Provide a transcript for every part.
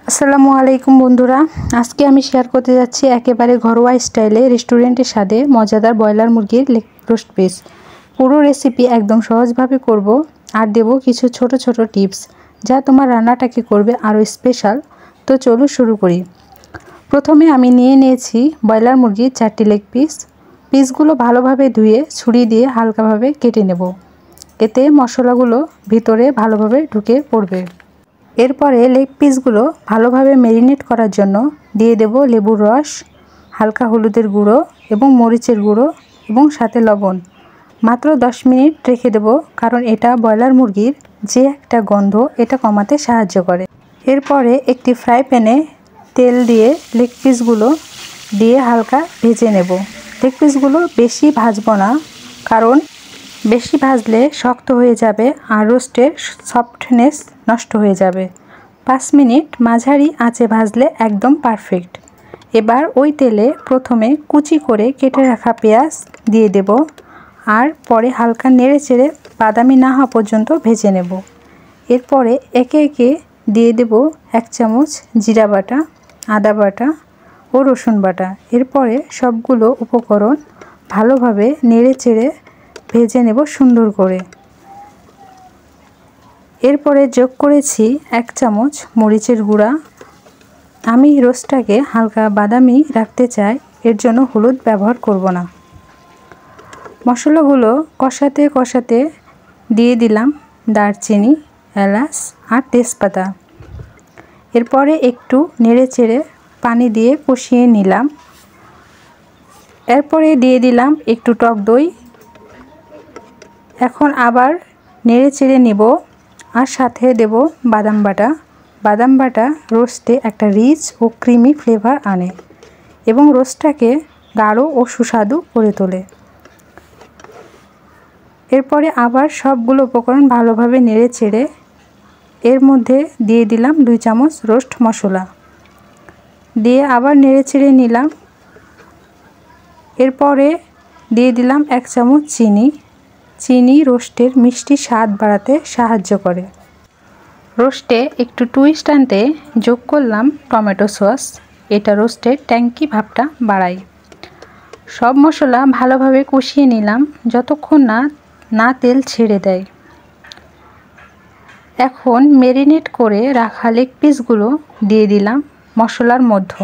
আসসালামু আলাইকুম বন্ধুরা, আজকে আমি শেয়ার করতে যাচ্ছি একেবারে ঘরোয়া স্টাইলে রেস্টুরেন্টের স্বাদে মজাদার ব্রয়লার মুরগির লেগ রোস্ট পিস। পুরো রেসিপি একদম সহজভাবে করব আর দেব কিছু ছোট ছোট টিপস যা তোমার রান্নাটাকে করবে আরও স্পেশাল। তো চলো শুরু করি। প্রথমে আমি নিয়ে নিয়েছি ব্রয়লার মুরগির 4টি লেগ পিসগুলো ভালোভাবে ধুয়ে ছুরি দিয়ে হালকাভাবে কেটে নেব, এতে মশলাগুলো ভিতরে ভালোভাবে ঢুকে পড়বে। এরপরে লেগ পিসগুলো ভালোভাবে ম্যারিনেট করার জন্য দিয়ে দেব লেবুর রস, হালকা হলুদের গুঁড়ো এবং মরিচের গুঁড়ো এবং সাথে লবণ। মাত্র 10 মিনিট রেখে দেব, কারণ এটা ব্রয়লার মুরগির যে একটা গন্ধ এটা কমাতে সাহায্য করে। এরপরে একটি ফ্রাই প্যানে তেল দিয়ে লেগ পিসগুলো দিয়ে হালকা ভেজে নেব। লেগ পিসগুলো বেশি ভাজবো না, কারণ বেশি ভাজলে শক্ত হয়ে যাবে আর রোস্টের সফটনেস নষ্ট হয়ে যাবে। 5 মিনিট মাঝারি আঁচে ভাজলে একদম পারফেক্ট। এবার ওই তেলে প্রথমে কুচি করে কেটে রাখা পেঁয়াজ দিয়ে দেব, আর পরে হালকা নেড়ে চেড়ে বাদামি না হওয়া পর্যন্ত ভেজে নেব। এরপরে একে একে দিয়ে দেব 1 চামচ জিরা বাটা, আদা বাটা ও রসুন বাটা। এরপরে সবগুলো উপকরণ ভালোভাবে নেড়ে চেড়ে ভেজে নেব সুন্দর করে। এরপরে যোগ করেছি 1 চামচ মরিচের গুঁড়া। আমি রোস্টটাকে হালকা বাদামি রাখতে চাই, এর জন্য হলুদ ব্যবহার করব না। মশলাগুলো কষাতে কষাতে দিয়ে দিলাম দারচিনি, এলাচ আর তেজপাতা। এরপরে একটু নেড়ে চেড়ে পানি দিয়ে কষিয়ে নিলাম। এরপরে দিয়ে দিলাম একটু টক দই। এখন আবার নেড়ে চেড়ে নেব, আর সাথে দেব বাদাম বাটা। বাদাম বাটা রোস্টে একটা রিচ ও ক্রিমি ফ্লেভার আনে এবং রোস্টটাকে গাঢ় ও সুস্বাদু করে তোলে। এরপরে আবার সবগুলো উপকরণ ভালোভাবে নেড়ে চেড়ে এর মধ্যে দিয়ে দিলাম 2 চামচ রোস্ট মশলা, দিয়ে আবার নেড়ে চেড়ে নিলাম। এরপরে দিয়ে দিলাম 1 চামচ চিনি রোস্টের মিষ্টি স্বাদ বাড়াতে সাহায্য করে। রোস্টে একটু টুইস্ট আনতে যোগ করলাম টমেটো সস, এটা রোস্টের ট্যাঙ্কি ভাবটা বাড়ায়। সব মশলা ভালোভাবে কষিয়ে নিলাম যতক্ষণ না তেল ছেড়ে দেয়। এখন ম্যারিনেট করে রাখা লেগ পিসগুলো দিয়ে দিলাম মশলার মধ্যে।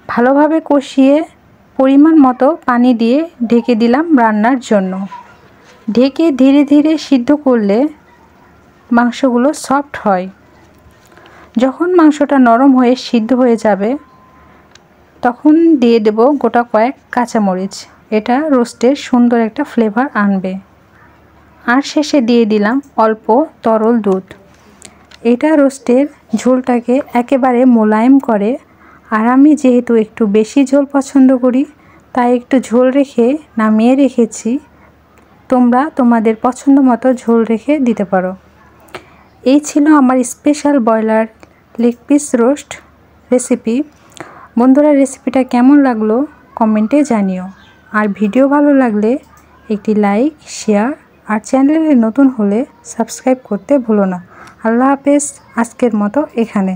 ভালোভাবে কষিয়ে পরিমাণ মতো পানি দিয়ে ঢেকে দিলাম রান্নার জন্য। ঢেকে ধীরে ধীরে সিদ্ধ করলে মাংসগুলো সফট হয়। যখন মাংসটা নরম হয়ে সিদ্ধ হয়ে যাবে, তখন দিয়ে দেব গোটা কয়েক কাঁচামরিচ, এটা রোস্টের সুন্দর একটা ফ্লেভার আনবে। আর শেষে দিয়ে দিলাম অল্প তরল দুধ, এটা রোস্টের ঝোলটাকে একেবারে মোলায়েম করে। আর আমি যেহেতু একটু বেশি ঝোল পছন্দ করি, তাই একটু ঝোল রেখে নামিয়ে রেখেছি। তোমরা তোমাদের পছন্দ মতো ঝোল রেখে দিতে পারো। এই ছিল আমার special broiler leg piece roast recipe. বন্ধুরা, রেসিপিটা কেমন লাগলো কমেন্টে জানিও। আর ভিডিও ভালো লাগলে একটি লাইক, শেয়ার আর চ্যানেলে নতুন হলে সাবস্ক্রাইব করতে ভুলো না। আল্লাহ হাফেজ, আজকের মতো এখানে।